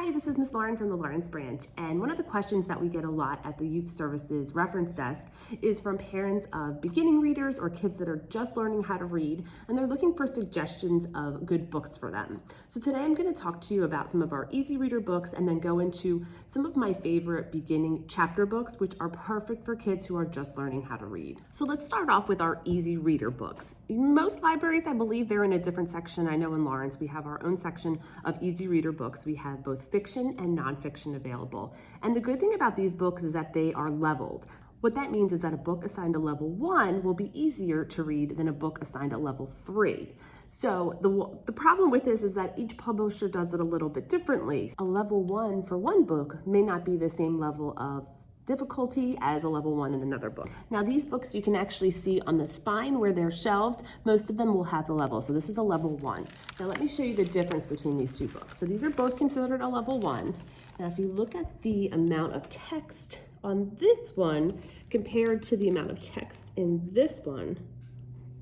Hi, this is Miss Lauren from the Lawrence branch, and one of the questions that we get a lot at the Youth Services Reference Desk is from parents of beginning readers or kids that are just learning how to read, and they're looking for suggestions of good books for them. So today I'm going to talk to you about some of our easy reader books and then go into some of my favorite beginning chapter books, which are perfect for kids who are just learning how to read. So let's start off with our easy reader books. Most libraries, I believe, they're in a different section. I know in Lawrence we have our own section of easy reader books. We have both fiction and nonfiction available. And the good thing about these books is that they are leveled. What that means is that a book assigned a level 1 will be easier to read than a book assigned a level 3. So the problem with this is that each publisher does it a little bit differently. A level 1 for one book may not be the same level of difficulty as a level 1 in another book. Now these books you can actually see on the spine where they're shelved. Most of them will have the level. So this is a level 1. Now let me show you the difference between these two books. So these are both considered a level 1. Now if you look at the amount of text on this one compared to the amount of text in this one,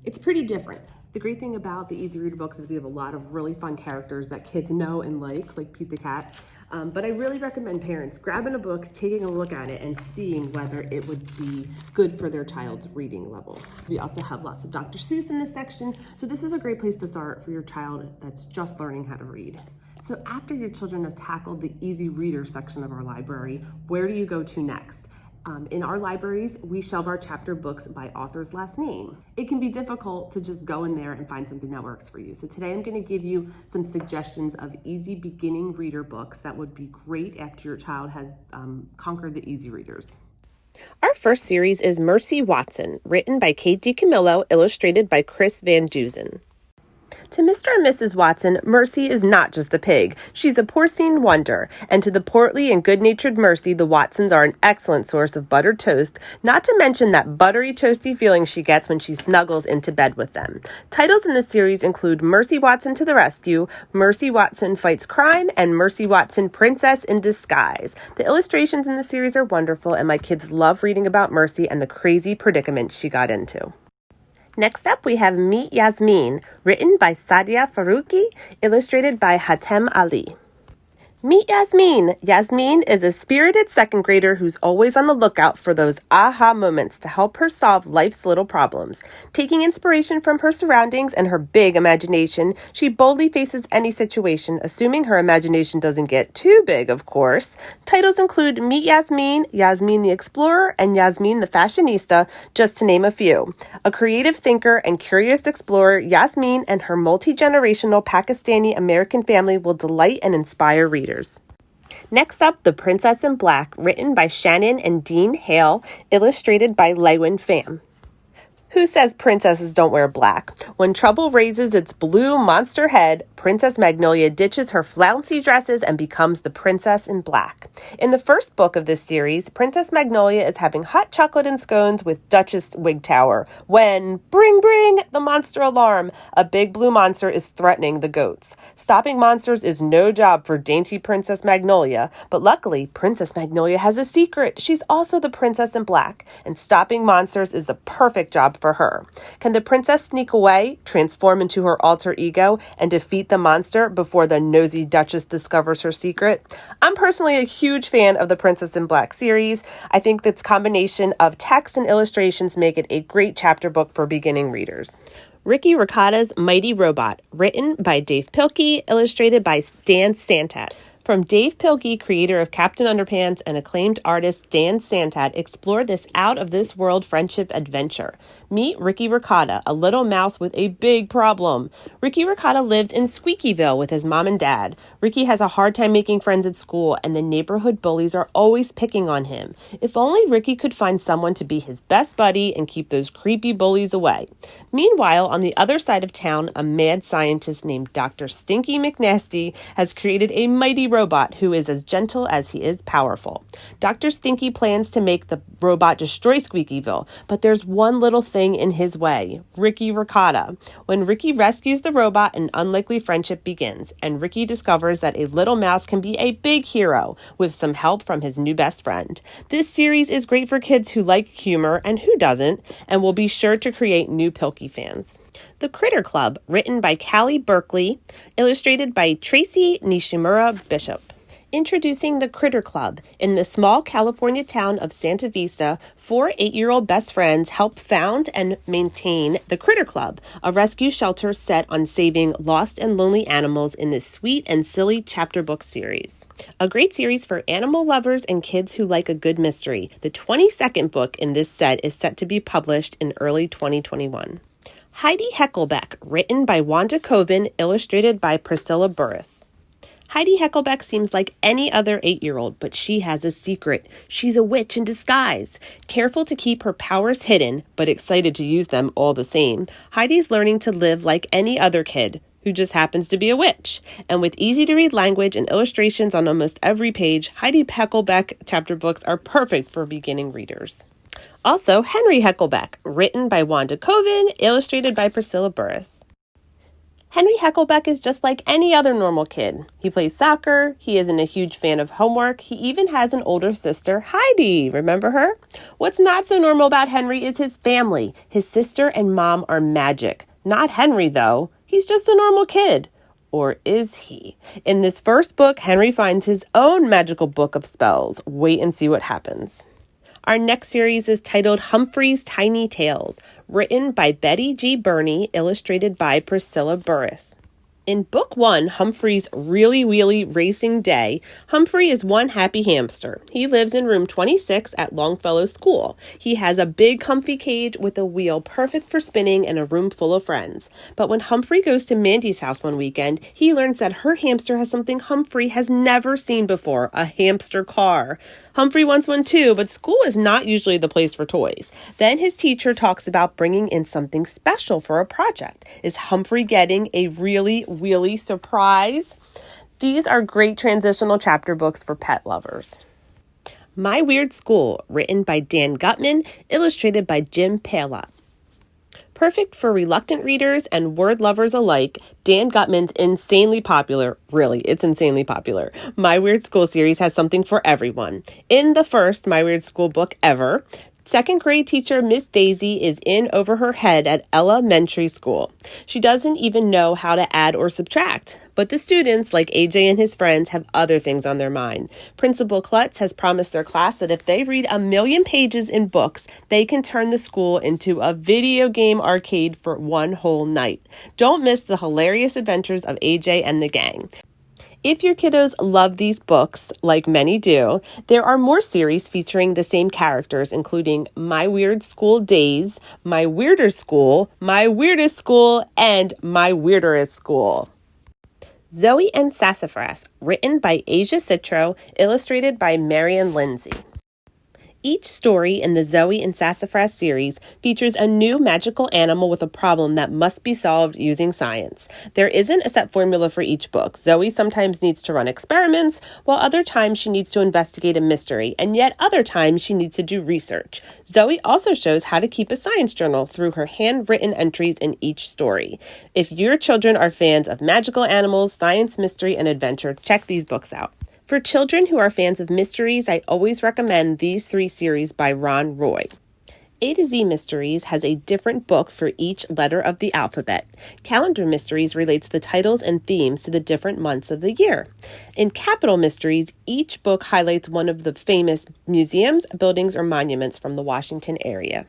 it's pretty different. The great thing about the easy reader books is we have a lot of really fun characters that kids know and like Pete the Cat. But I really recommend parents grabbing a book, taking a look at it, and seeing whether it would be good for their child's reading level. We also have lots of Dr. Seuss in this section, so this is a great place to start for your child that's just learning how to read. So after your children have tackled the easy reader section of our library, where do you go to next? In our libraries, we shelve our chapter books by author's last name. It can be difficult to just go in there and find something that works for you. So today I'm going to give you some suggestions of easy beginning reader books that would be great after your child has conquered the easy readers. Our first series is Mercy Watson, written by Kate DiCamillo, illustrated by Chris Van Dusen. To Mr. and Mrs. Watson, Mercy is not just a pig. She's a porcine wonder. And to the portly and good-natured Mercy, the Watsons are an excellent source of buttered toast, not to mention that buttery, toasty feeling she gets when she snuggles into bed with them. Titles in the series include Mercy Watson to the Rescue, Mercy Watson Fights Crime, and Mercy Watson Princess in Disguise. The illustrations in the series are wonderful, and my kids love reading about Mercy and the crazy predicaments she got into. Next up, we have Meet Yasmine, written by Sadia Faruqi, illustrated by Hatem Ali. Meet Yasmine. Yasmine is a spirited second grader who's always on the lookout for those aha moments to help her solve life's little problems. Taking inspiration from her surroundings and her big imagination, she boldly faces any situation, assuming her imagination doesn't get too big, of course. Titles include Meet Yasmine, Yasmine the Explorer, and Yasmine the Fashionista, just to name a few. A creative thinker and curious explorer, Yasmine and her multi-generational Pakistani-American family will delight and inspire readers. Next up, The Princess in Black, written by Shannon and Dean Hale, illustrated by Lewin Pham. Who says princesses don't wear black? When trouble raises its blue monster head, Princess Magnolia ditches her flouncy dresses and becomes the princess in black. In the first book of this series, Princess Magnolia is having hot chocolate and scones with Duchess Wigtower when, bring, the monster alarm, a big blue monster is threatening the goats. Stopping monsters is no job for dainty Princess Magnolia, but luckily, Princess Magnolia has a secret. She's also the princess in black, and stopping monsters is the perfect job for her. Can the princess sneak away, transform into her alter ego, and defeat the monster before the nosy Duchess discovers her secret? I'm personally a huge fan of the Princess in Black series. I think this combination of text and illustrations make it a great chapter book for beginning readers. Ricky Ricotta's Mighty Robot, written by Dave Pilkey, illustrated by Dan Santat. From Dave Pilkey, creator of Captain Underpants, and acclaimed artist Dan Santat, explore this out-of-this-world friendship adventure. Meet Ricky Ricotta, a little mouse with a big problem. Ricky Ricotta lives in Squeakyville with his mom and dad. Ricky has a hard time making friends at school, and the neighborhood bullies are always picking on him. If only Ricky could find someone to be his best buddy and keep those creepy bullies away. Meanwhile, on the other side of town, a mad scientist named Dr. Stinky McNasty has created a mighty robot who is as gentle as he is powerful. Dr. Stinky plans to make the robot destroy Squeakyville, but there's one little thing in his way: Ricky Ricotta. When Ricky rescues the robot, an unlikely friendship begins, and Ricky discovers that a little mouse can be a big hero with some help from his new best friend. This series is great for kids who like humor and who doesn't, and will be sure to create new Pilkey fans. The Critter Club, written by Callie Berkeley, illustrated by Tracy Nishimura Bishop. Introducing the Critter Club. In the small California town of Santa Vista, 4 8-year-old best friends help found and maintain the Critter Club, a rescue shelter set on saving lost and lonely animals in this sweet and silly chapter book series. A great series for animal lovers and kids who like a good mystery. The 22nd book in this set is set to be published in early 2021. Heidi Heckelbeck, written by Wanda Coven, illustrated by Priscilla Burris. Heidi Heckelbeck seems like any other 8-year-old, but she has a secret. She's a witch in disguise. Careful to keep her powers hidden, but excited to use them all the same, Heidi's learning to live like any other kid who just happens to be a witch. And with easy-to-read language and illustrations on almost every page, Heidi Heckelbeck chapter books are perfect for beginning readers. Also, Henry Heckelbeck, written by Wanda Coven, illustrated by Priscilla Burris. Henry Heckelbeck is just like any other normal kid. He plays soccer, he isn't a huge fan of homework, he even has an older sister, Heidi. Remember her? What's not so normal about Henry is his family. His sister and mom are magic. Not Henry, though. He's just a normal kid. Or is he? In this first book, Henry finds his own magical book of spells. Wait and see what happens. Our next series is titled Humphreys' Tiny Tales, written by Betty G. Burney, illustrated by Priscilla Burris. In Book 1, Humphreys' Really Wheelie Racing Day, Humphrey is one happy hamster. He lives in room 26 at Longfellow School. He has a big comfy cage with a wheel perfect for spinning and a room full of friends. But when Humphrey goes to Mandy's house one weekend, he learns that her hamster has something Humphrey has never seen before, a hamster car. Humphrey wants one too, but school is not usually the place for toys. Then his teacher talks about bringing in something special for a project. Is Humphrey getting a really wheelie surprise? These are great transitional chapter books for pet lovers. My Weird School, written by Dan Gutman, illustrated by Jim Palott. Perfect for reluctant readers and word lovers alike, Dan Gutman's insanely popular, it's insanely popular, My Weird School series has something for everyone. In the first My Weird School book ever, second grade teacher Miss Daisy is in over her head at elementary school. She doesn't even know how to add or subtract. But the students, like AJ and his friends, have other things on their mind. Principal Klutz has promised their class that if they read 1,000,000 pages in books, they can turn the school into a video game arcade for one whole night. Don't miss the hilarious adventures of AJ and the gang. If your kiddos love these books, like many do, there are more series featuring the same characters, including My Weird School Days, My Weirder School, My Weirdest School, and My Weirderest School. Zoe and Sassafras, written by Asia Citro, illustrated by Marian Lindsay. Each story in the Zoe and Sassafras series features a new magical animal with a problem that must be solved using science. There isn't a set formula for each book. Zoe sometimes needs to run experiments, while other times she needs to investigate a mystery, and yet other times she needs to do research. Zoe also shows how to keep a science journal through her handwritten entries in each story. If your children are fans of magical animals, science, mystery, and adventure, check these books out. For children who are fans of mysteries, I always recommend these 3 series by Ron Roy. A to Z Mysteries has a different book for each letter of the alphabet. Calendar Mysteries relates the titles and themes to the different months of the year. In Capital Mysteries, each book highlights one of the famous museums, buildings, or monuments from the Washington area.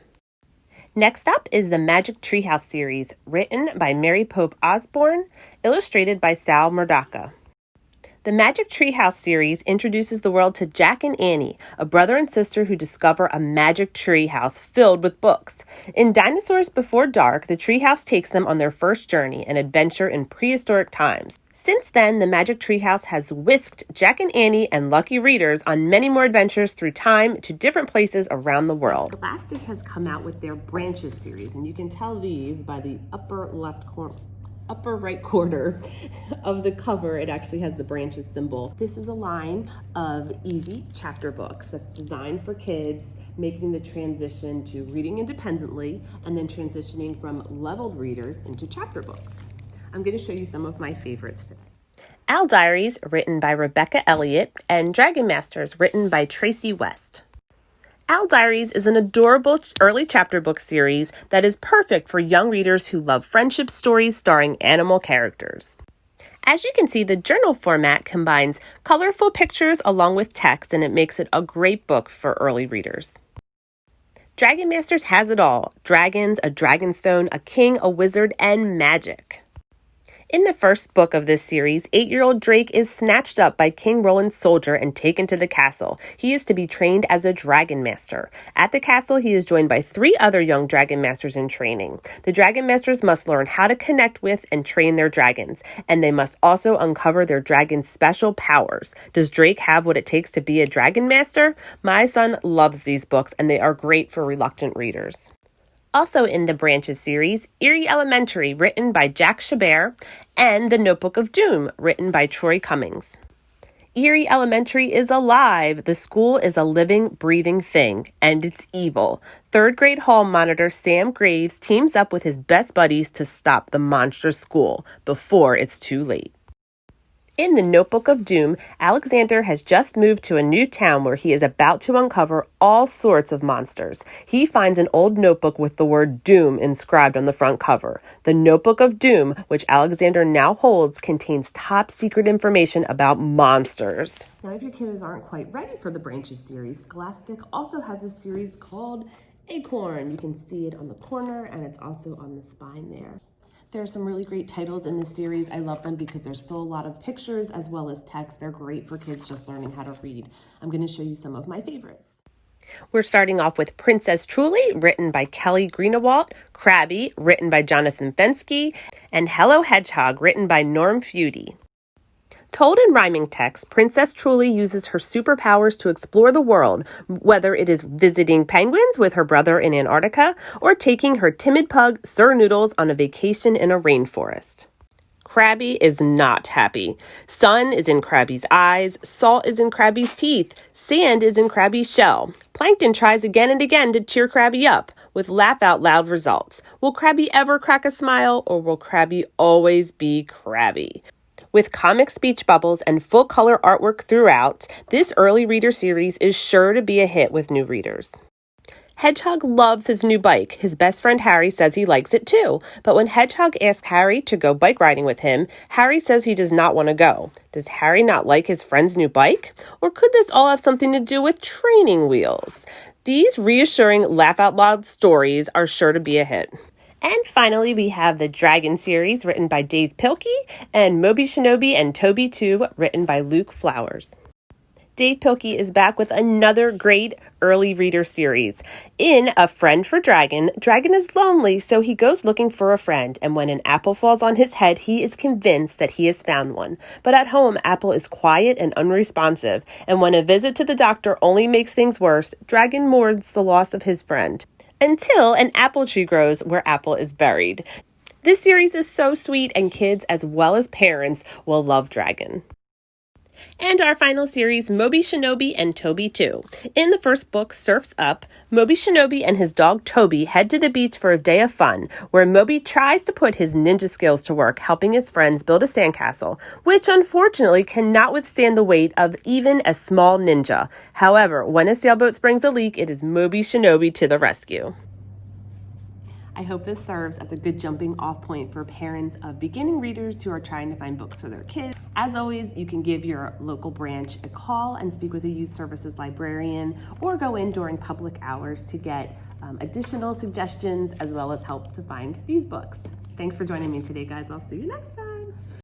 Next up is the Magic Treehouse series, written by Mary Pope Osborne, illustrated by Sal Murdaka. The Magic Treehouse series introduces the world to Jack and Annie, a brother and sister who discover a magic treehouse filled with books. In Dinosaurs Before Dark, the treehouse takes them on their first journey, an adventure in prehistoric times. Since then, the Magic Treehouse has whisked Jack and Annie and lucky readers on many more adventures through time to different places around the world. Scholastic has come out with their Branches series, and you can tell these by the upper right corner of the cover. It actually has the branches symbol. This is a line of easy chapter books that's designed for kids, making the transition to reading independently and then transitioning from leveled readers into chapter books. I'm going to show you some of my favorites today. Owl Diaries, written by Rebecca Elliott, and Dragon Masters, written by Tracy West. Owl Diaries is an adorable early chapter book series that is perfect for young readers who love friendship stories starring animal characters. As you can see, the journal format combines colorful pictures along with text, and it makes it a great book for early readers. Dragon Masters has it all: dragons, a dragonstone, a king, a wizard, and magic. In the first book of this series, 8-year-old Drake is snatched up by King Roland's soldier and taken to the castle. He is to be trained as a dragon master. At the castle, he is joined by 3 other young dragon masters in training. The dragon masters must learn how to connect with and train their dragons, and they must also uncover their dragon's special powers. Does Drake have what it takes to be a dragon master? My son loves these books, and they are great for reluctant readers. Also in the Branches series, Eerie Elementary, written by Jack Chabert, and The Notebook of Doom, written by Troy Cummings. Eerie Elementary is alive. The school is a living, breathing thing, and it's evil. 3rd grade hall monitor Sam Graves teams up with his best buddies to stop the monster school before it's too late. In The Notebook of Doom, Alexander has just moved to a new town where he is about to uncover all sorts of monsters. He finds an old notebook with the word Doom inscribed on the front cover. The Notebook of Doom, which Alexander now holds, contains top secret information about monsters. Now, if your kiddos aren't quite ready for the Branches series, Scholastic also has a series called Acorn. You can see it on the corner, and it's also on the spine there. There are some really great titles in this series. I love them because there's still a lot of pictures as well as text. They're great for kids just learning how to read. I'm going to show you some of my favorites. We're starting off with Princess Truly, written by Kelly Greenawalt, Krabby, written by Jonathan Fenske, and Hello Hedgehog, written by Norm Feudy. Told in rhyming text, Princess Truly uses her superpowers to explore the world, whether it is visiting penguins with her brother in Antarctica or taking her timid pug, Sir Noodles, on a vacation in a rainforest. Krabby is not happy. Sun is in Krabby's eyes, salt is in Krabby's teeth, sand is in Krabby's shell. Plankton tries again and again to cheer Krabby up, with laugh-out-loud results. Will Krabby ever crack a smile, or will Krabby always be Krabby? With comic speech bubbles and full-color artwork throughout, this early reader series is sure to be a hit with new readers. Hedgehog loves his new bike. His best friend Harry says he likes it too. But when Hedgehog asks Harry to go bike riding with him, Harry says he does not want to go. Does Harry not like his friend's new bike? Or could this all have something to do with training wheels? These reassuring laugh-out-loud stories are sure to be a hit. And finally, we have the Dragon series, written by Dave Pilkey, and Moby Shinobi and Toby 2, written by Luke Flowers. Dave Pilkey is back with another great early reader series. In A Friend for Dragon, Dragon is lonely, so he goes looking for a friend, and when an apple falls on his head, he is convinced that he has found one. But at home, Apple is quiet and unresponsive, and when a visit to the doctor only makes things worse, Dragon mourns the loss of his friend, until an apple tree grows where Apple is buried. This series is so sweet, and kids as well as parents will love Dragon. And our final series, Moby Shinobi and Toby 2. In the first book, Surf's Up, Moby Shinobi and his dog Toby head to the beach for a day of fun, where Moby tries to put his ninja skills to work, helping his friends build a sandcastle, which unfortunately cannot withstand the weight of even a small ninja. However, when a sailboat springs a leak, it is Moby Shinobi to the rescue. I hope this serves as a good jumping off point for parents of beginning readers who are trying to find books for their kids. As always, you can give your local branch a call and speak with a youth services librarian, or go in during public hours to get additional suggestions as well as help to find these books. Thanks for joining me today, guys. I'll see you next time.